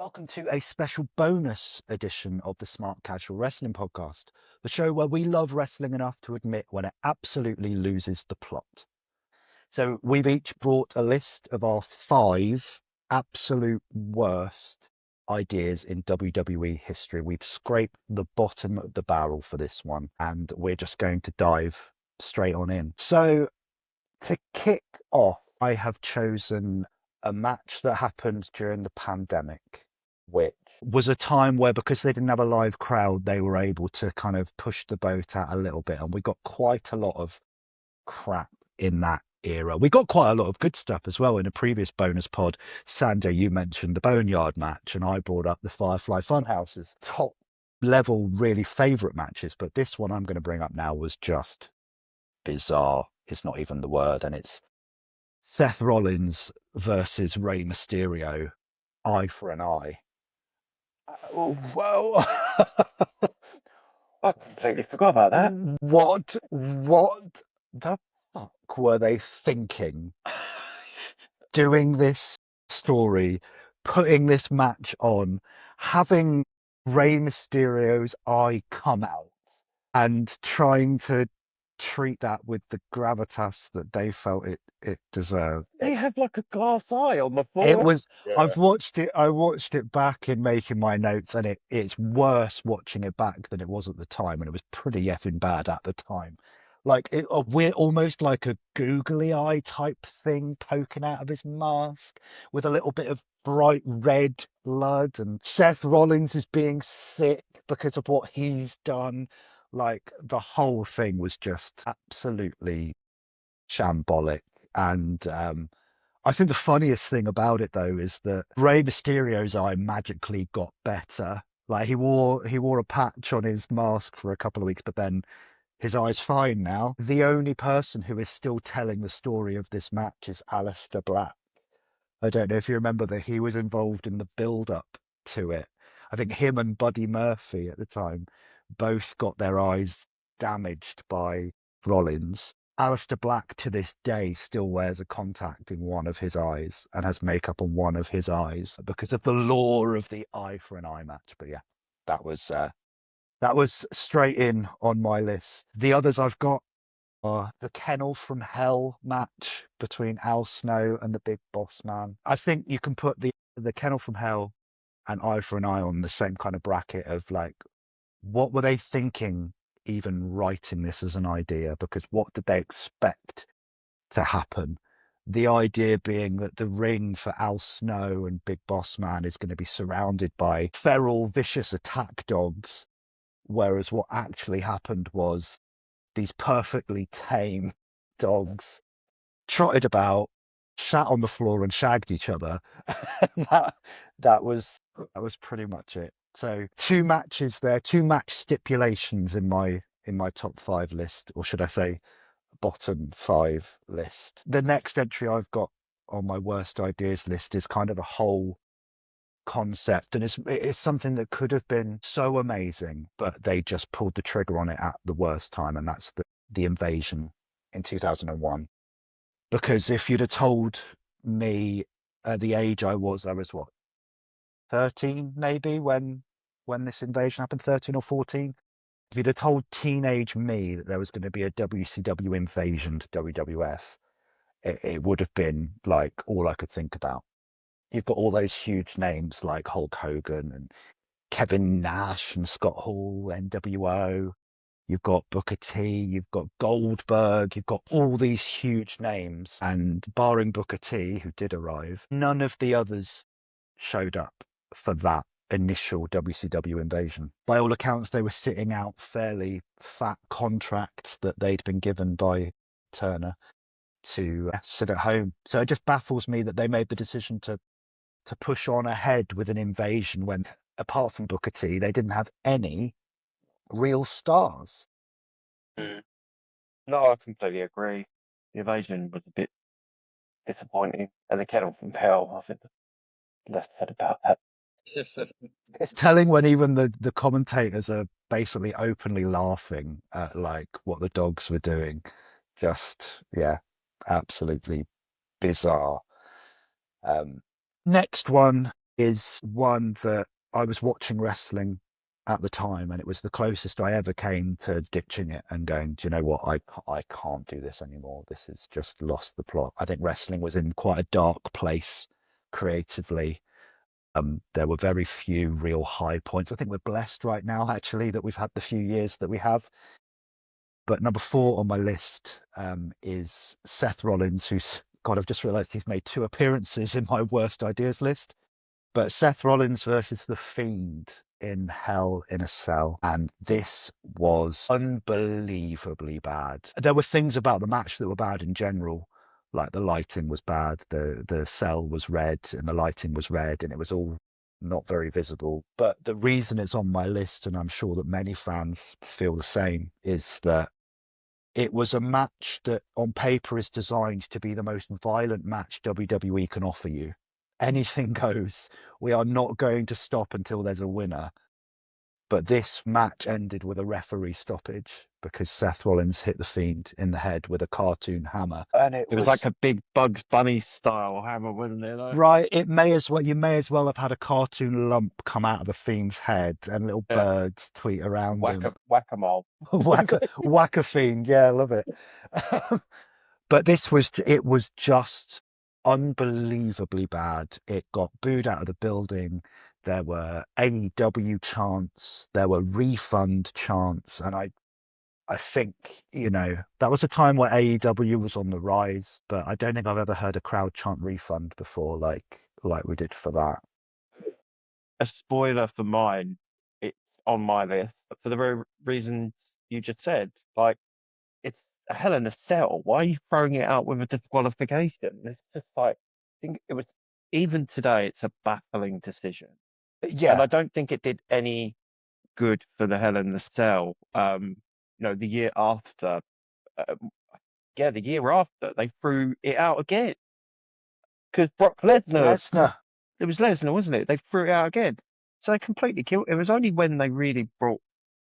welcome to a special bonus edition of the Smark Casual Wrestling Podcast, the show where we love wrestling enough to admit when it absolutely loses the plot. So we've each brought a list of our 5 absolute worst ideas in WWE history. We've scraped the bottom of the barrel for this one, and we're just going to dive straight on in. So to kick off, I have chosen a match that happened during the pandemic, which was a time where, because they didn't have a live crowd, they were able to kind of push the boat out a little bit. And we got quite a lot of crap in that era. We got quite a lot of good stuff as well. In a previous bonus pod, Sanjay, you mentioned the Boneyard match, and I brought up the Firefly Funhouse's top level, really favourite matches. But this one I'm going to bring up now was just bizarre. It's not even the word, and it's Seth Rollins versus Rey Mysterio, eye for an eye. Whoa! I completely forgot about that. What the fuck were they thinking? Doing this story, putting this match on, having Rey Mysterio's eye come out, and trying to treat that with the gravitas that they felt it deserved. They have like a glass eye on the floor. It was. Yeah. I watched it back in making my notes, and it's worse watching it back than it was at the time, and it was pretty effing bad at the time. Like we're almost like a googly eye type thing poking out of his mask with a little bit of bright red blood, and Seth Rollins is being sick because of what he's done. Like, the whole thing was just absolutely shambolic. And I think the funniest thing about it, though, is that Rey Mysterio's eye magically got better. Like, he wore a patch on his mask for a couple of weeks, but then his eye's fine now. The only person who is still telling the story of this match is Aleister Black. I don't know if you remember that he was involved in the build-up to it. I think him and Buddy Murphy at the time both got their eyes damaged by Rollins. Aleister Black to this day still wears a contact in one of his eyes and has makeup on one of his eyes because of the lore of the eye for an eye match. But yeah, that was straight in on my list. The others I've got are the Kennel from Hell match between Al Snow and the Big Boss Man. I think you can put the Kennel from Hell and Eye for an Eye on the same kind of bracket of, like, what were they thinking even writing this as an idea? Because what did they expect to happen? The idea being that the ring for Al Snow and Big Boss Man is going to be surrounded by feral, vicious attack dogs, whereas what actually happened was these perfectly tame dogs trotted about, sat on the floor and shagged each other. that was pretty much it. So 2 matches there, 2 match stipulations in my top 5 list, or should I say bottom 5 list. The next entry I've got on my worst ideas list is kind of a whole concept, and it's something that could have been so amazing, but they just pulled the trigger on it at the worst time, and that's the invasion in 2001. Because if you'd have told me at the age I was what, 13 maybe, when this invasion happened, 13 or 14, if you'd have told teenage me that there was going to be a WCW invasion to WWF, it would have been like all I could think about. You've got all those huge names like Hulk Hogan and Kevin Nash and Scott Hall, NWO. You've got Booker T, you've got Goldberg, you've got all these huge names. And barring Booker T, who did arrive, none of the others showed up for that initial WCW invasion. By all accounts, they were sitting out fairly fat contracts that they'd been given by Turner to sit at home. So it just baffles me that they made the decision to push on ahead with an invasion when, apart from Booker T, they didn't have any real stars. No, I completely agree. The invasion was a bit disappointing, and the Kennel from Hell, I think less said about that. It's telling when even the commentators are basically openly laughing at, like, what the dogs were doing. Just, yeah, absolutely bizarre. Next one is one that I was watching wrestling at the time, and it was the closest I ever came to ditching it and going, do you know what? I can't do this anymore. This has just lost the plot. I think wrestling was in quite a dark place creatively. There were very few real high points. I think we're blessed right now, actually, that we've had the few years that we have. But number 4 on my list is Seth Rollins, who's, God, I've just realized he's made 2 appearances in my worst ideas list. But Seth Rollins versus The Fiend in Hell in a Cell. And this was unbelievably bad. There were things about the match that were bad in general. Like the lighting was bad, the cell was red and the lighting was red, and it was all not very visible. But the reason it's on my list, and I'm sure that many fans feel the same, is that it was a match that on paper is designed to be the most violent match WWE can offer you. Anything goes. We are not going to stop until there's a winner. But this match ended with a referee stoppage because Seth Rollins hit The Fiend in the head with a cartoon hammer. And it It was was like a big Bugs Bunny style hammer, wasn't it? Though? right. You may as well have had a cartoon lump come out of The Fiend's head and little Yeah, birds tweet around him. whack-a-mole. Whack a fiend. Yeah, I love it. But it was just unbelievably bad. It got booed out of the building. There were AEW chants, there were refund chants, and I think, that was a time where AEW was on the rise, but I don't think I've ever heard a crowd chant refund before, like we did for that. A spoiler for mine, it's on my list for the very reasons you just said. Like, it's a Hell in a Cell. Why are you throwing it out with a disqualification? It's just like, I think it was, even today, it's a baffling decision. And Yeah, I don't think it did any good for the Hell in the Cell. The year after, um, yeah, the year after, they threw it out again because Brock Lesnar, Lesnar. it was Lesnar, wasn't it? They threw it out again. So they completely killed. It was only when they really brought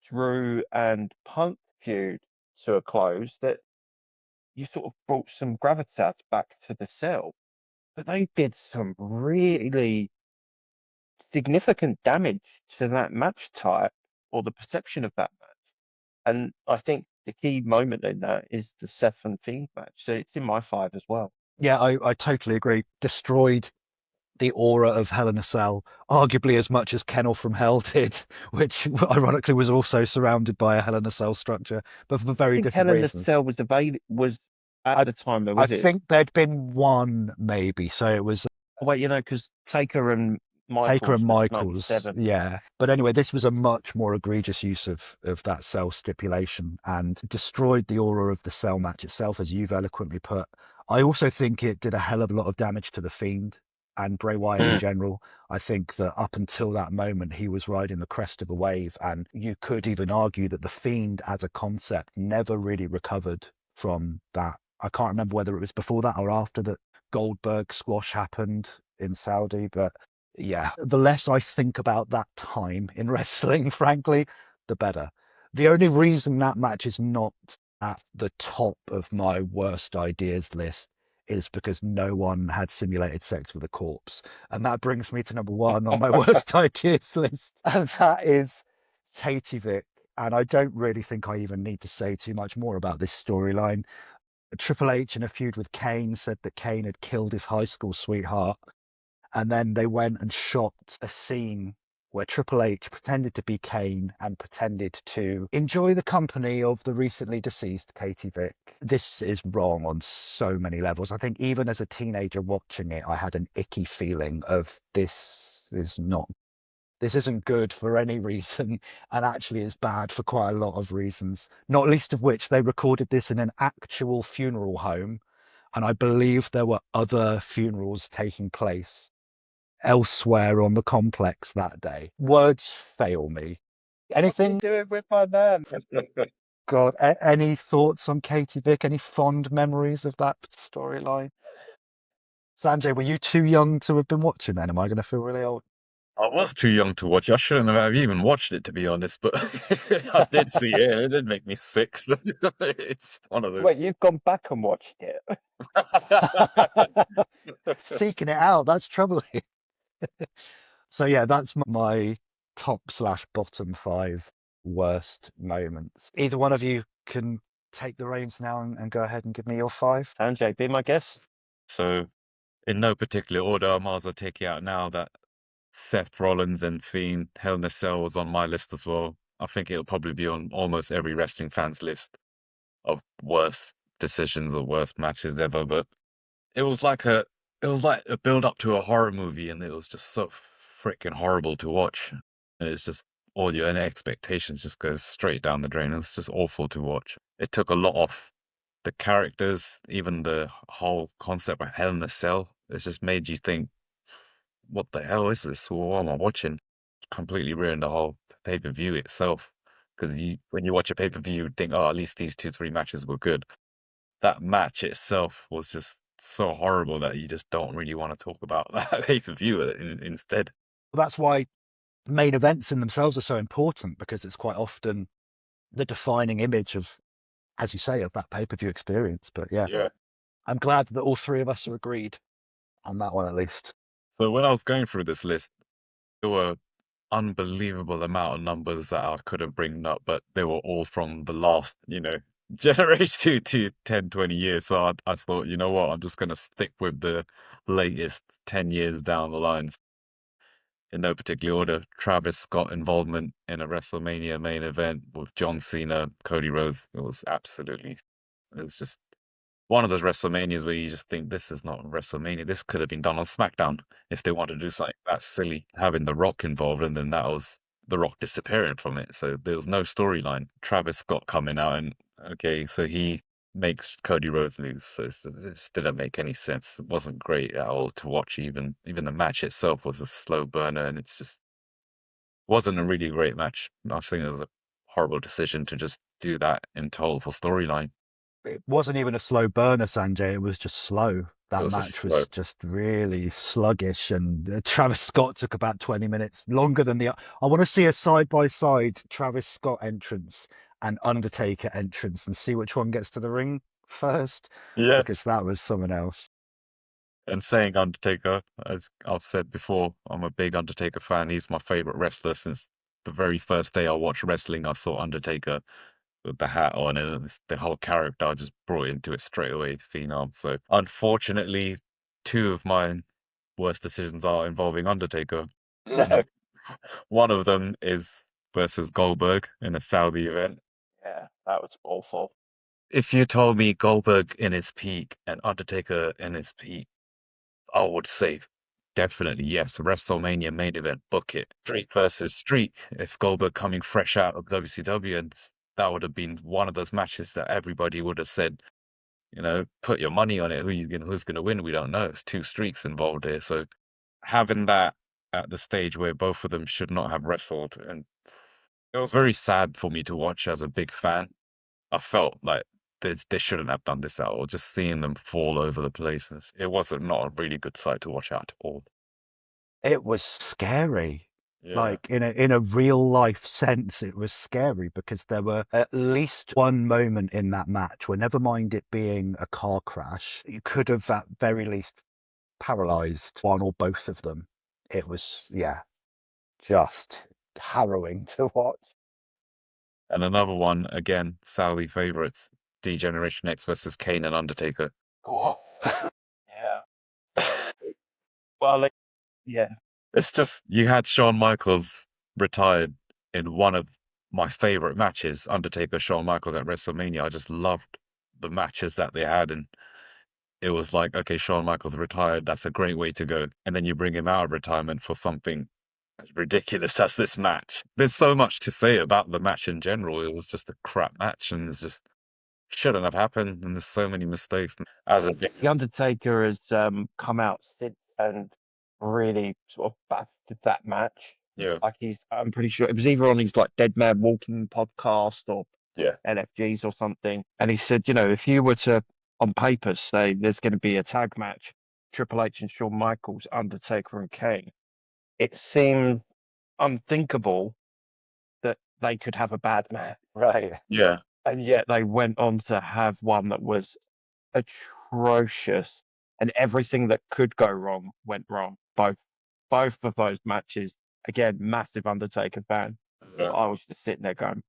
Drew and Punk feud to a close that you sort of brought some gravitas back to the cell. But they did some really significant damage to that match type or the perception of that match. And I think the key moment in that is the Seth and Fiend match. So it's in my 5 as well. Yeah, I totally agree. Destroyed the aura of Hell in a Cell, arguably as much as Kennel from Hell did, which ironically was also surrounded by a Hell in a Cell structure, but for I very think different Hell in the reasons. Cell was at I the time though, I was it? think there'd been one maybe, so it was Oh, wait, because Taker and Taker and Michaels was Michaels, 97. yeah. But anyway, this was a much more egregious use of that cell stipulation and destroyed the aura of the cell match itself, as you've eloquently put. I also think it did a hell of a lot of damage to the Fiend and Bray Wyatt in Mm. general. I think that up until that moment, he was riding the crest of the wave, and you could even argue that the Fiend as a concept never really recovered from that. I can't remember whether it was before that or after that Goldberg squash happened in Saudi, but yeah, the less I think about that time in wrestling, frankly, the better. The only reason that match is not at the top of my worst ideas list is because no one had simulated sex with a corpse. And that brings me to number 1 on my worst ideas list. And that is Katie Vick. And I don't really think I even need to say too much more about this storyline. Triple H in a feud with Kane said that Kane had killed his high school sweetheart, and then they went and shot a scene where Triple H pretended to be Kane and pretended to enjoy the company of the recently deceased Katie Vick. This is wrong on so many levels. I think even as a teenager watching it, I had an icky feeling of this isn't good for any reason, and actually is bad for quite a lot of reasons, not least of which they recorded this in an actual funeral home, and I believe there were other funerals taking place elsewhere on the complex that day. Words fail me. What are you Anything? doing with my man? God, any thoughts on Katie Vick? Any fond memories of that storyline? Sanjay, were you too young to have been watching then? Am I going to feel really old? I was too young to watch it. I shouldn't have even watched it, to be honest, but I did see it. And it did make me sick. So it's one of those. Wait, you've gone back and watched it. Seeking it out, that's troubling. So yeah, that's my top/bottom 5 worst moments. Either one of you can take the reins now and go ahead and give me your 5. Sanjay, be my guest. So, in no particular order, I might as well take you out now that Seth Rollins and Fiend Hell in a Cell was on my list as well. I think it'll probably be on almost every wrestling fan's list of worst decisions or worst matches ever. But it was like a build up to a horror movie, and it was just so freaking horrible to watch. And it's just all your expectations just goes straight down the drain. It's just awful to watch. It took a lot off the characters, even the whole concept of Hell in a Cell. It just made you think, what the hell is this? What am I watching? Completely ruined the whole pay-per-view itself. Because when you watch a pay-per-view, you would think, oh, at least these 2, 3 matches were good. That match itself was just so horrible that you just don't really want to talk about that pay-per-view instead. Well, that's why main events in themselves are so important, because it's quite often the defining image of, as you say, of that pay-per-view experience. But yeah, I'm glad that all 3 of us are agreed on that one at least. So when I was going through this list, there were unbelievable amount of numbers that I could have bring up, but they were all from the last, generation to 10, 20 years. So I thought, you know what, I'm just going to stick with the latest 10 years down the lines. In no particular order, Travis Scott involvement in a WrestleMania main event with John Cena, Cody Rhodes. It was just one of those WrestleManias where you just think, this is not WrestleMania. This could have been done on SmackDown if they wanted to do something that silly. Having The Rock involved, and then that was The Rock disappearing from it. So there was no storyline. Travis Scott coming out and, okay, so he makes Cody Rhodes lose. So it just didn't make any sense. It wasn't great at all to watch. Even the match itself was a slow burner, and it's just wasn't a really great match. I think it was a horrible decision to just do that in total for storyline. It wasn't even a slow burner, Sanjay. It was just slow. That match was just really sluggish, and Travis Scott took about 20 minutes longer than the. I want to see a side-by-side Travis Scott entrance and Undertaker entrance and see which one gets to the ring first, Yeah. because that was someone else. And saying Undertaker, as I've said before, I'm a big Undertaker fan. He's my favorite wrestler since the very first day I watched wrestling. I saw Undertaker with the hat on, and the whole character, I just brought into it straight away, Phenom. So unfortunately, 2 of my worst decisions are involving Undertaker. No. One of them is versus Goldberg in a Saudi event. Yeah, that was awful. If you told me Goldberg in his peak and Undertaker in his peak, I would say definitely yes. WrestleMania main event, book it. Streak versus Streak. If Goldberg coming fresh out of WCW, and that would have been one of those matches that everybody would have said, put your money on it. Who's gonna win? We don't know. It's 2 streaks involved here. So having that at the stage where both of them should not have wrestled, and it was very sad for me to watch as a big fan. I felt like they shouldn't have done this at all. Just seeing them fall over the place, it wasn't not a really good sight to watch at all. It was scary. Yeah. Like in a real life sense, it was scary, because there were at least one moment in that match where, never mind it being a car crash, you could have at very least paralyzed one or both of them. It was, just harrowing to watch. And another one, again, Saudi favorites, D-Generation X versus Kane and Undertaker. Yeah. Well, yeah. It's just, you had Shawn Michaels retired in one of my favorite matches, Undertaker, Shawn Michaels at WrestleMania. I just loved the matches that they had, and it was like, okay, Shawn Michaels retired, that's a great way to go. And then you bring him out of retirement for something as ridiculous as this match. There's so much to say about the match in general. It was just a crap match, and it's just shouldn't have happened, and there's so many mistakes. The Undertaker has come out since and really sort of bastard that match. Yeah. Like I'm pretty sure it was either on his like Dead Man Walking podcast or LFGs or something. And he said, if you were to on paper say there's going to be a tag match, Triple H and Shawn Michaels, Undertaker and Kane, it seemed unthinkable that they could have a bad match. Right. Yeah. And yet they went on to have one that was atrocious, and everything that could go wrong went wrong. Both both of those matches, again, massive Undertaker fan. Yeah. I was just sitting there going,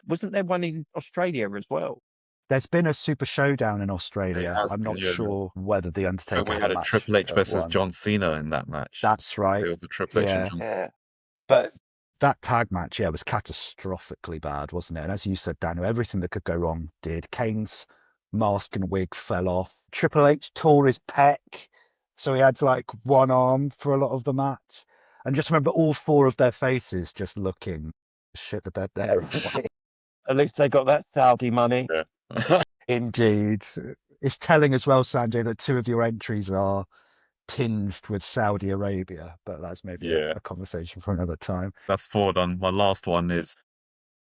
wasn't there one in Australia as well? There's been a Super Showdown in It Australia. has I'm been, not yeah. sure whether the So Undertaker we had had a a match Triple H at versus one. John Cena in that match. That's right. It was a Triple H and Yeah. John. Yeah. But that tag match, yeah, was catastrophically bad, wasn't it? And as you said, Daniel, everything that could go wrong did. Kane's mask and wig fell off. Triple H tore his pec, so he had like one arm for a lot of the match. And just remember all four of their faces just looking shit the bed there. At least they got that Saudi money. Yeah. Indeed. It's telling as well, Sanjay, that two of your entries are tinged with Saudi Arabia, but that's maybe Yeah. a conversation for another time. That's four done. My last one is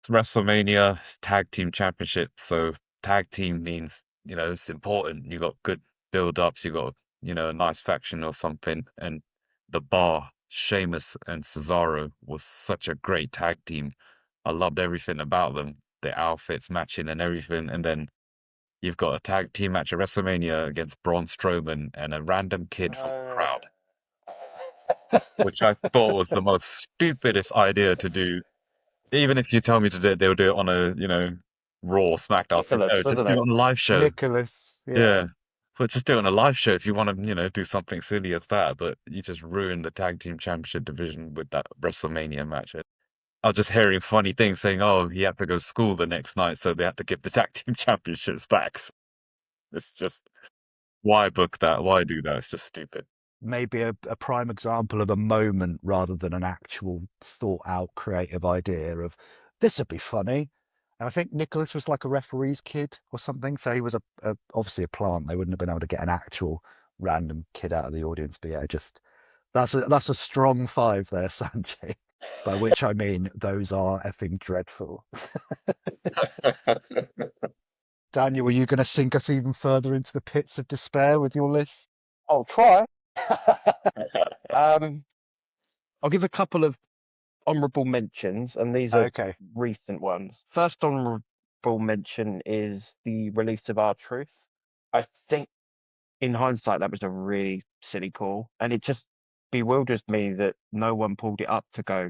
WrestleMania Tag Team Championship. So tag team means, it's important. You got good build-ups, you got, a nice faction or something. And the Bar, Sheamus and Cesaro was such a great tag team. I loved everything about them, their outfits matching and everything. And then you've got a tag team match at WrestleMania against Braun Strowman and a random kid from the crowd, which I thought was the most stupidest idea to do. Even if you tell me to do it, they'll do it on a, Raw, SmackDown. Ridiculous, No, just wasn't do it it? on a live show. Nicholas, Yeah. But just do it on a live show if you want to, do something silly as that. But you just ruined the tag team championship division with that WrestleMania match. I was just hearing funny things saying, oh, he had to go to school the next night, so they had to give the tag team championships back. So it's just, why book that? Why do that? It's just stupid. maybe a prime example of a moment rather than an actual thought out creative idea of this would be funny. And I think Nicholas was like a referee's kid or something, so he was obviously a plant. They wouldn't have been able to get an actual random kid out of the audience. But yeah, just that's a strong 5 there, Sanjay. By which I mean those are effing dreadful. Daniel, were you going to sink us even further into the pits of despair with your list? I'll try. I'll give a couple of honourable mentions, and these are Okay. recent ones. First honourable mention is the release of R-Truth. I think, in hindsight, that was a really silly call, and it just bewilders me that no one pulled it up to go,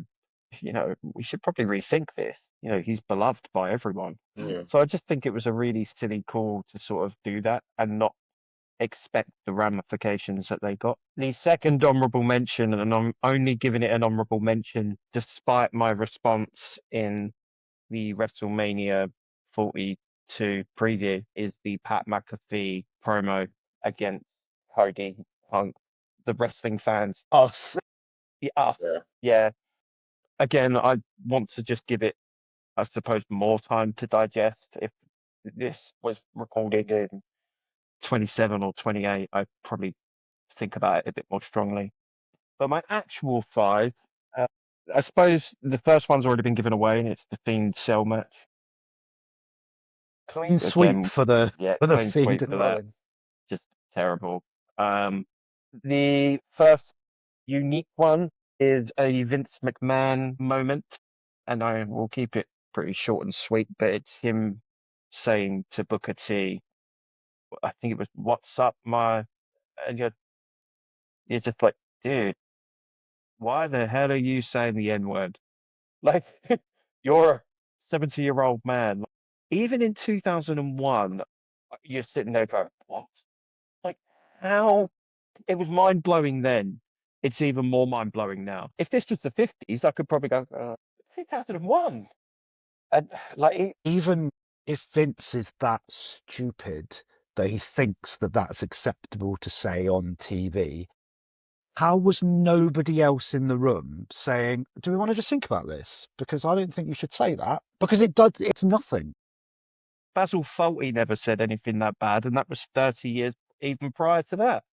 we should probably rethink this. He's beloved by everyone. Yeah. So I just think it was a really silly call to sort of do that and not expect the ramifications that they got. The second honourable mention, and I'm only giving it an honourable mention despite my response in the WrestleMania 42 preview, is the Pat McAfee promo against Cody Punk. The wrestling fans, Us. us, yeah. Again, I want to just give it, I suppose, more time to digest. If this was recorded in 27 or 28, I'd probably think about it a bit more strongly. But my actual 5, I suppose the first one's already been given away, and it's the Fiend Cell match. Clean sweep for the clean Fiend sweep and for that. Rowan. Just terrible. The first unique one is a Vince McMahon moment, and I will keep it pretty short and sweet, but it's him saying to Booker T, I think it was, "What's up, my," and you're just like, dude, why the hell are you saying the N-word? Like, you're a 70-year-old man. Even in 2001, you're sitting there going, what? Like, how? It was mind-blowing then. It's even more mind-blowing now. If this was the 50s, I could probably go, 2001. And like, even if Vince is that stupid that he thinks that that's acceptable to say on TV, how was nobody else in the room saying, do we want to just think about this? Because I don't think you should say that. Because it's nothing. Basil Fawlty never said anything that bad, and that was 30 years even prior to that.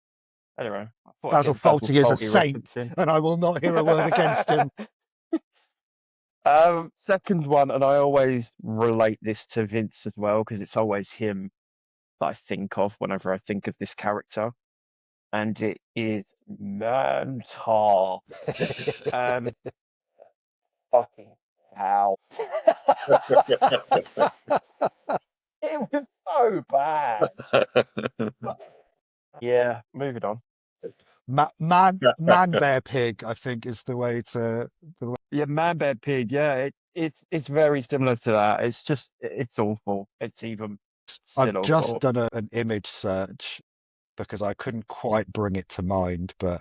Anyway, I thought I'd Basil get Basil Fawlty is a Fawlty saint, reference in. and I will not hear a word against him. Second one, and I always relate this to Vince as well, because it's always him that I think of whenever I think of this character, and it is Mantar. Fucking hell. It was so bad. Yeah, moving on. Man, bear, pig, I think is the way to. Yeah, Man Bear Pig. Yeah, it's very similar to that. It's just it's awful. It's even I've still just awful. done an image search because I couldn't quite bring it to mind, but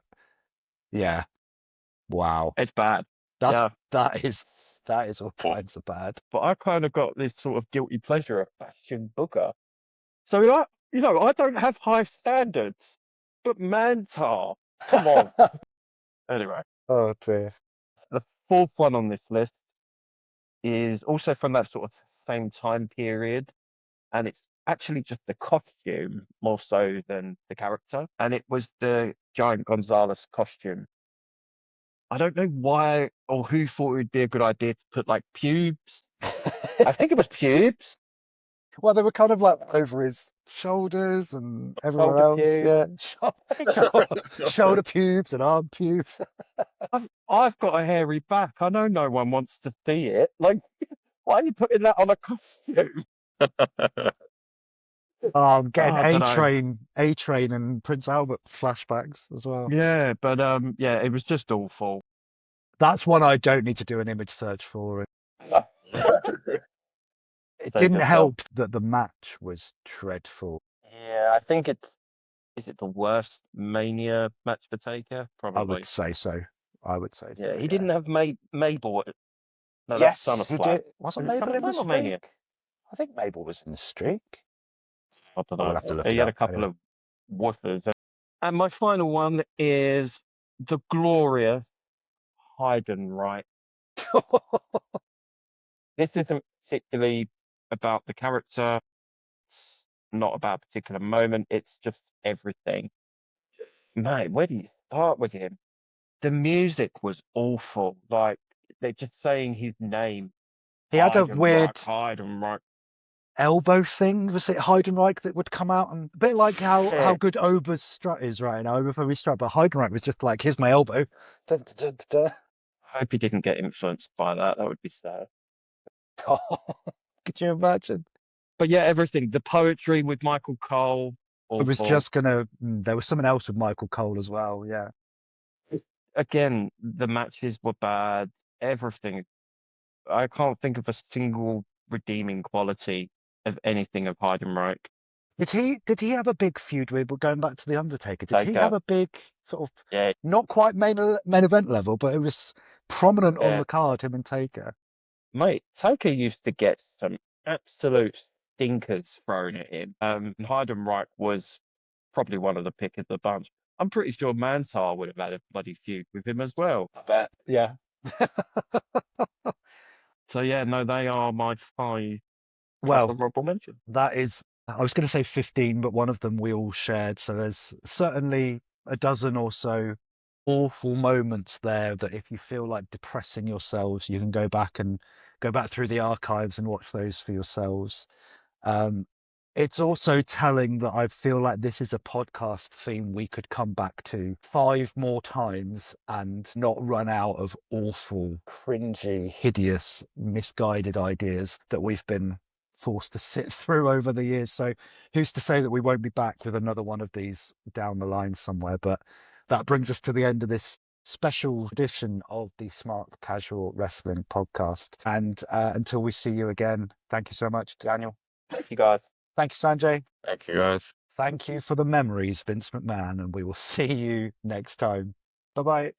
yeah, wow, It's bad. that's Yeah, that is all kinds of bad. but I kind of got this sort of guilty pleasure of fashion booger. So I don't have high standards, but Mantar, come on. Anyway, Oh dear. the fourth one on this list is also from that sort of same time period, and it's actually just the costume more so than the character, and it was the Giant Gonzalez costume. I don't know why or who thought it would be a good idea to put like pubes. I think it was pubes, Well, they were kind of like over his shoulders and everywhere shoulder else. pubes. Yeah, shoulder pubes and arm pubes. I've got a hairy back. I know no one wants to see it. Like, why are you putting that on a costume? I'm getting I don't know. A Train and Prince Albert flashbacks as well. Yeah, but yeah, it was just awful. That's one I don't need to do an image search for. It Save didn't yourself. help that the match was dreadful. Yeah, I think is it the worst Mania match for Taker? I would Probably. say so. I would say so. Yeah, he didn't have Mabel. No, that's Yes, he SummerSlam. did. Wasn't Was it Mabel in the SummerSlam or Mania? streak? I think Mabel was in the streak. I don't I will know. have to look He it had a up. couple Anyway. of woofers. And my final one is the glorious Heidenreich. This isn't particularly about the character. It's not about a particular moment. It's just everything. Mate, where do you start with him? The music was awful. Like they're just saying his name. He had a weird Heidenreich. elbow thing. Was it Heidenreich that would come out? And a bit like how Yeah. good Ober's strut is right now. Ober for his strut, but Heidenreich was just like, here's my elbow. I hope he didn't get influenced by that. That would be sad. Could you imagine? But yeah, everything. The poetry with Michael Cole. I was Awful. just gonna. There was something else with Michael Cole as well. Yeah. Again, the matches were bad. Everything. I can't think of a single redeeming quality of anything of Heidenreich. Did he have a big feud with, going back to the Undertaker? Did he have Taker. a big sort of, Yeah, not quite main event level, but it was prominent on yeah. the card, him and Taker? Mate, Taker used to get some absolute stinkers thrown at him. Heidenreich was probably one of the pick of the bunch. I'm pretty sure Mantar would have had a bloody feud with him as well. I bet. Yeah. So yeah, no, they are my 5 Well, honorable mention. that is, I was going to say 15, but one of them we all shared. So there's certainly a dozen or so awful moments there that if you feel like depressing yourselves, you can go back through the archives and watch those for yourselves. It's also telling that I feel like this is a podcast theme we could come back to 5 more times and not run out of awful, cringy, hideous, misguided ideas that we've been forced to sit through over the years. So who's to say that we won't be back with another one of these down the line somewhere? But that brings us to the end of this special edition of the Smark Casual Wrestling Podcast. And until we see you again, thank you so much, Daniel. Thank you guys. Thank you, Sanjay. Thank you, guys. Thank you for the memories, Vince McMahon, and we will see you next time. Bye-bye.